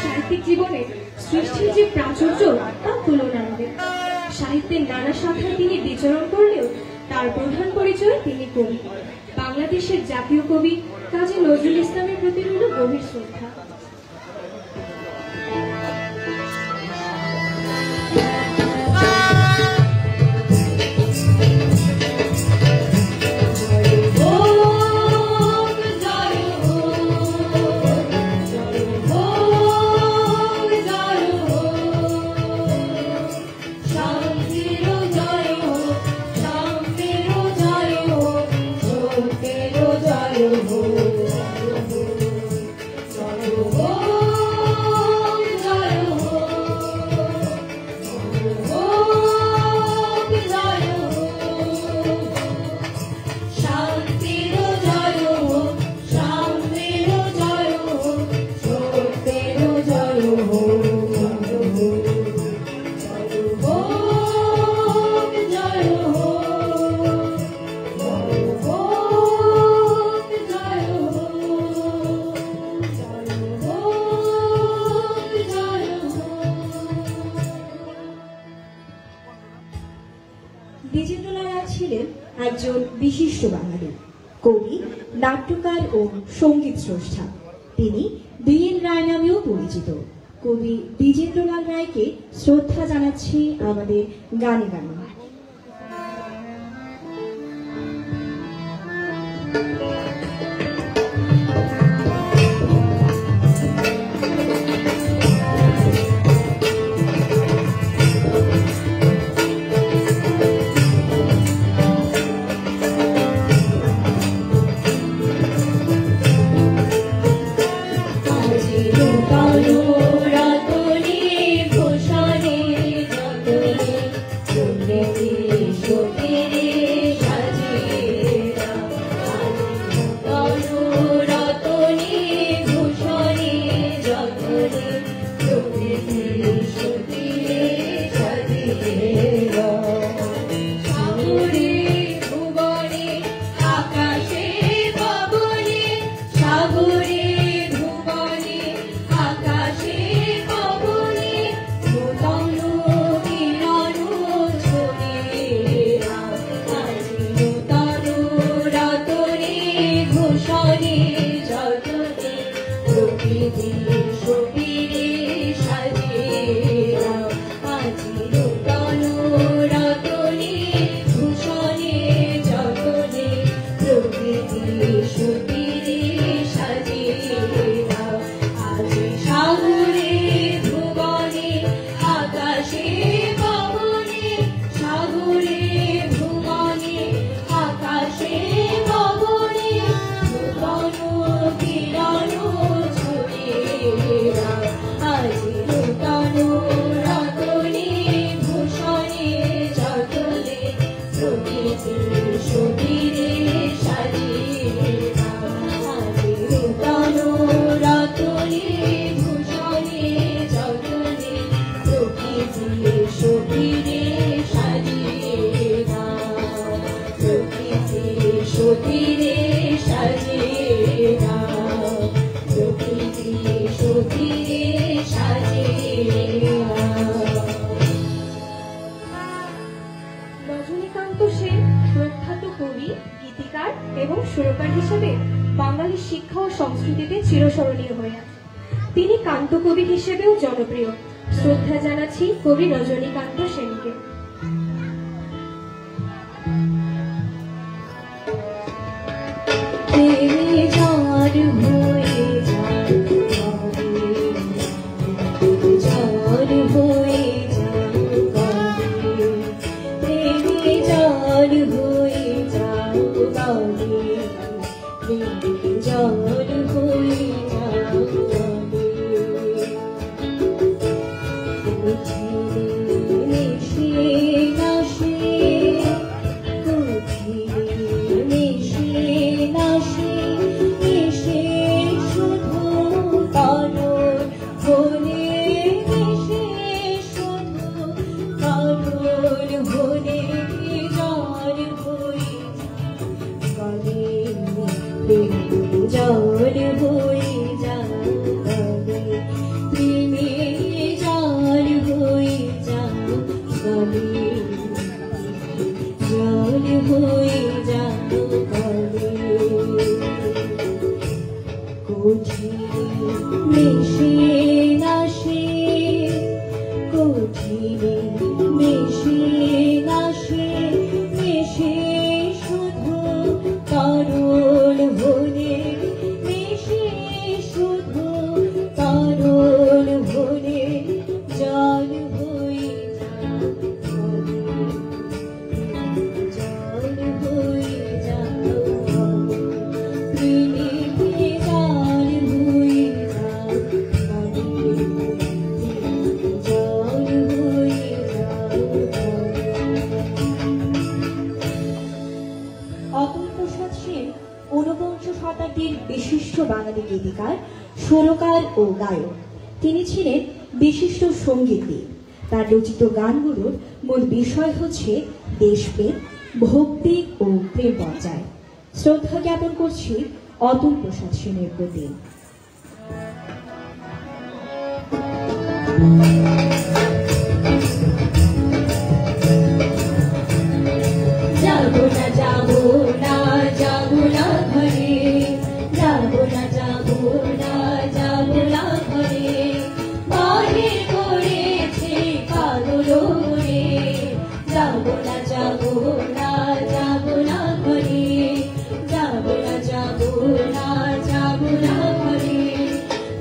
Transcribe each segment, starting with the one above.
সাহিত্যিক জীবনে সৃষ্টির যে প্রাচুর্য তা তুলনান্বিত। সাহিত্যের নানা শাখায় তিনি বিচরণ করলেও তার প্রধান পরিচয় তিনি কবি। বাংলাদেশের জাতীয় কবি কাজী নজরুল ইসলামের প্রতি রইল গভীর শ্রদ্ধা। বিশিষ্ট বাঙালি কবি, নাট্যকার ও সঙ্গীত স্রষ্টা। তিনি দ্বিজেন রায় নামেও পরিচিত। কবি দ্বিজেন্দ্রলাল রায়কে শ্রদ্ধা জানাচ্ছি আমাদের গানে গানে। রজনীকান্ত সেন প্রখ্যাত কবি, গীতিকার এবং সুরকার হিসেবে বাঙালি শিক্ষা ও সংস্কৃতিতে চিরস্মরণীয় হয়ে আছেন। তিনি কান্তকবি হিসেবেও জনপ্রিয়। শ্রদ্ধা জানাচ্ছি কবি রজনীকান্ত সেনকে। সুরকার ও গায়ক। তিনি ছিলেন বিশিষ্ট সঙ্গীতবিদ। তার রচিত গানগুলোর মূল বিষয় হচ্ছে দেশপ্রেম, ভক্তি ও প্রেম পর্যায়। শ্রদ্ধা জ্ঞাপন করছি অতুল প্রসাদ সেনের প্রতি। যাবো না যাবো না যাবো না ঘরে, যাবো না যাবো না যাবো না ঘরে, বাহির করেছে পাগল রে। যাবো না যাবো না যাবো না ঘরে, যাবো না যাবো না যাবো না ঘরে,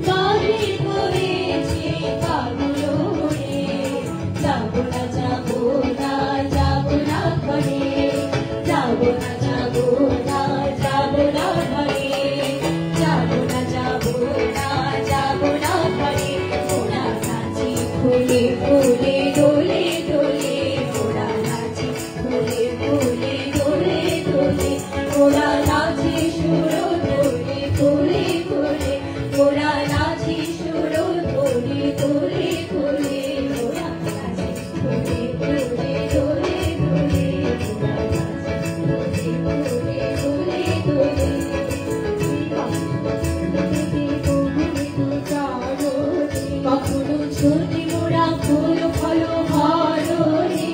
বাহির করেছে পাগল রে। যাবো না যাবো না যাবো না ঘরে, যাবো না যাবো না যাবো না ঘরে, যাবো না যাবো না যাবো না ঘরে। ওরা নাচি ফুলে ফুলে দোলে দোলে, ওরা নাচি ফুলে ফুলে দোলে দোলে, ওরা নাচি সুর দোলে ফুলে ফুলে, ওরা নাচি সুর দোলে দোলে দোলে, ওরা নাচি ফুলে ফুলে দোলে দোলে, ওরা নাচি ফুলে ফুলে দোলে দোলে। কখনো ছোটি মোরা ফুল ফল ভরে,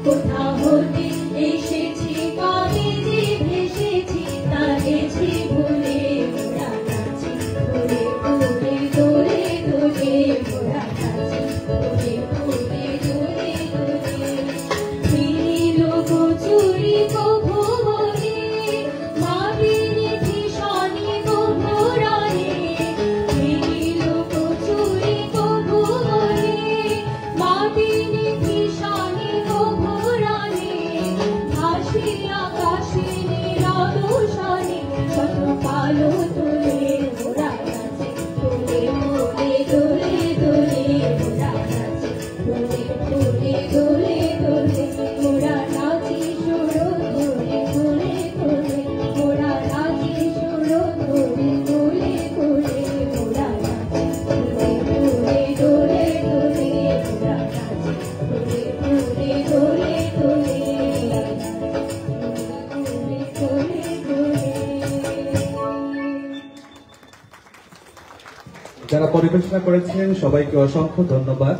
কোথা হতে এসেছি কবে যে ভেসেছি তা গেছি ভুলে। মোরা নাচি ফুলে ফুলে দোলে দোলে, মোরা নাচি ফুলে ফুলে দোলে দোলে। ফিরিল কচুরি ভুবনে, মাটির ভীষণে ভোরানে। ফিরিল কচুরি ভুবনে, মাটির ভীষণে ভোরানে। ভাসি আকাশে নিরদশনে, শত কালো তুলে মোরা নাচি ফুলে ফুলে দোলে দোলে, মোরা নাচি ফুলে ফুলে দোলে দোলে, মোরা নাচি সুর দোলে দোলে দোলে, মোরা নাচি সুর দোলে দোলে দোলে, মোরা নাচি ফুলে ফুলে দোলে দোলে, মোরা নাচি ফুলে ফুলে দোলে দোলে দোলে দোলে। যারা পরিবেশনা করেছেন সবাইকে অসংখ্য ধন্যবাদ।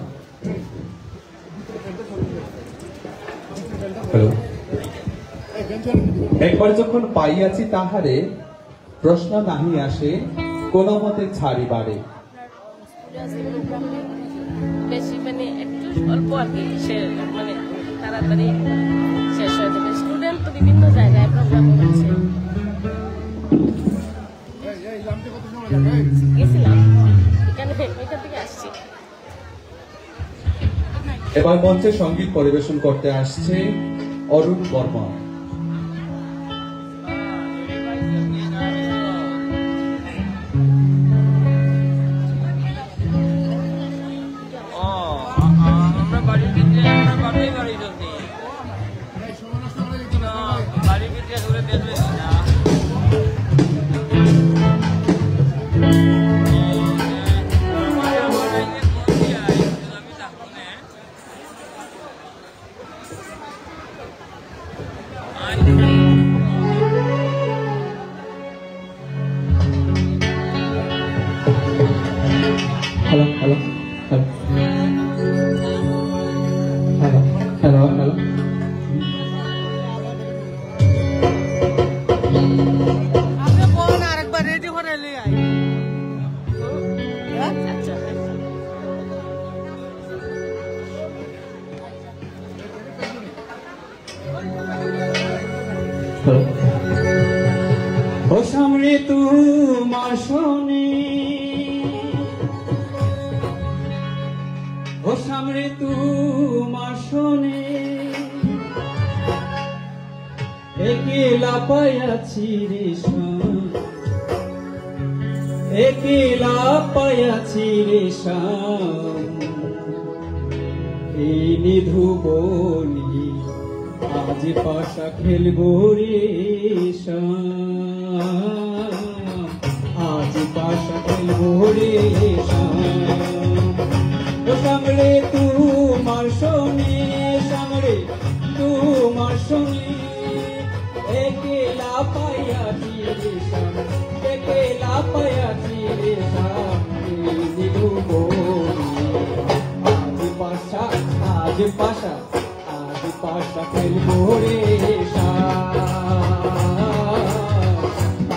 হ্যালো। একবার যখন পাইয়াছি তাহারে, প্রশ্ন নাহি আসে কোন মতে ছাড়ি বাড়ে। বেশি মানে একটু অল্প আর কি মানে তাড়াতাড়ি শেষ হয়ে যাবে। স্টুডেন্ট তো বিভিন্ন জায়গায় প্রোগ্রাম হচ্ছে, গেছিলাম এখান থেকে আসছি। এবার মঞ্চে সঙ্গীত পরিবেশন করতে আসছে অরুণ বর্মা। আমরা বাড়ির ভিতরে আমরা বাড়ি গাড়ি চলছি বাড়ির ভিতরে ঘুরে দেখবে না। Hello hello hello hello hello hello. আমরা কোন আরেকবার রেডি করে নিয়ে আই। আচ্ছা ও সামনে তোমার শোনে, ও সামনে তোমার শোনে, একেলা পায়াছি রে শাম, একেলা পায়াছি রে শাম। এই নিধুবনি আজ পাশা খেলবো রে শাম, আজ পাশা খেলবো রে সামরে তোমার শোনে সামরে তোমার শোনে একেলা পাইয়াছি রে একেলা পাইয়াছি রে আজ পাশা আজ পাশা আজ পাশা খেলবো রে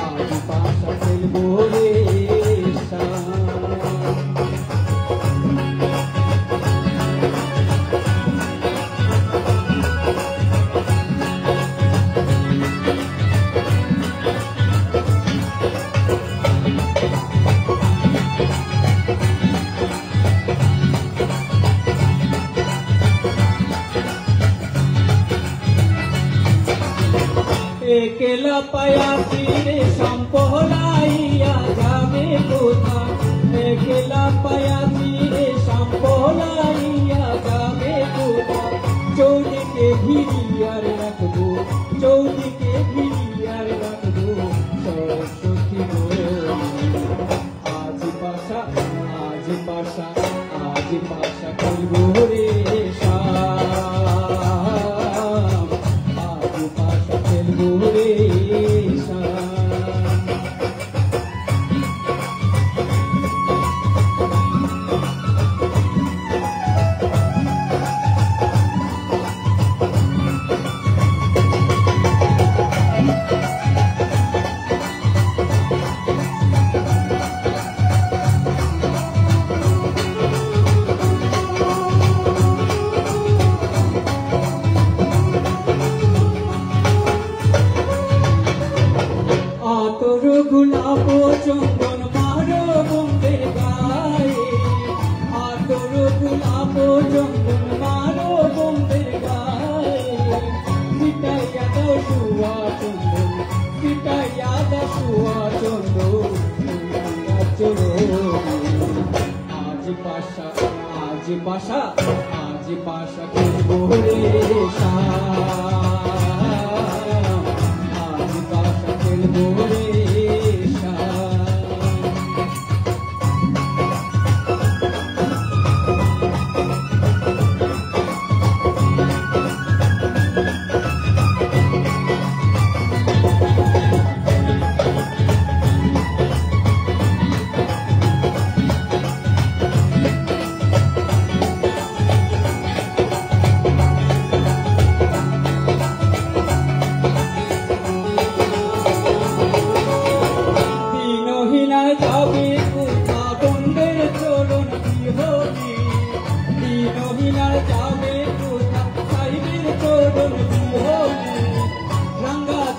আজ পাশা খেলবো রে একলা পায়াছি রে সম্পলাইয়া যাবে কোথা একলা পায়াছি রে সম্পলাইয়া যাবে কোথা চৌদিকে ঘিরিয়ার রাখবো চৌদিকে ঘিরিয়ার রাখবো সরস্বতী আজ পাশা আজ পাশা আজ পাশা করবো রে গুলাব চন্দন মারো বন্ধের গায়ে আতর গুলাব চন্দন মারো বন্ধের গায়ে পিটাইয়া দাও শুয়া চন্দন পিটাইয়া দাও শুয়া চন্দন আজ পাশা আজ পাশা আজ পাশা খেলবো রে আজ পাশা খেলবো রে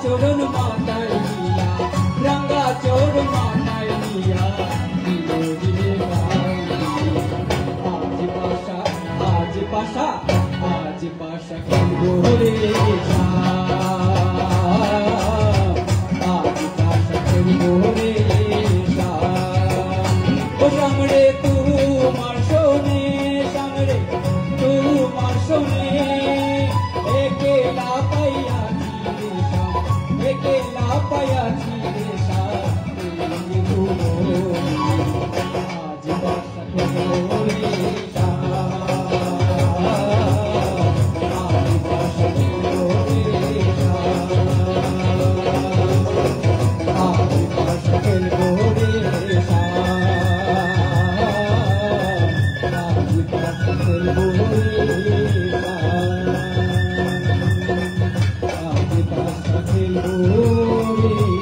চরণ মাতায় নিয়া রঙ্গা চরণ মাতায় নিয়া আজ পাশা আজ পাশা আজ পাশা খেলবো রে আজ পাশা খেলবো রে ও সামরে তোমার শোনে সামরে তোমার শোনে একলা পাইয়া একলা পায়াছি রে আজ পাশা খেলবো রে আজ পাশা খেলবো রে আজ পাশা খেলবো রে আজ পাশা খেলবো রে আজ পাশা খেলবো রে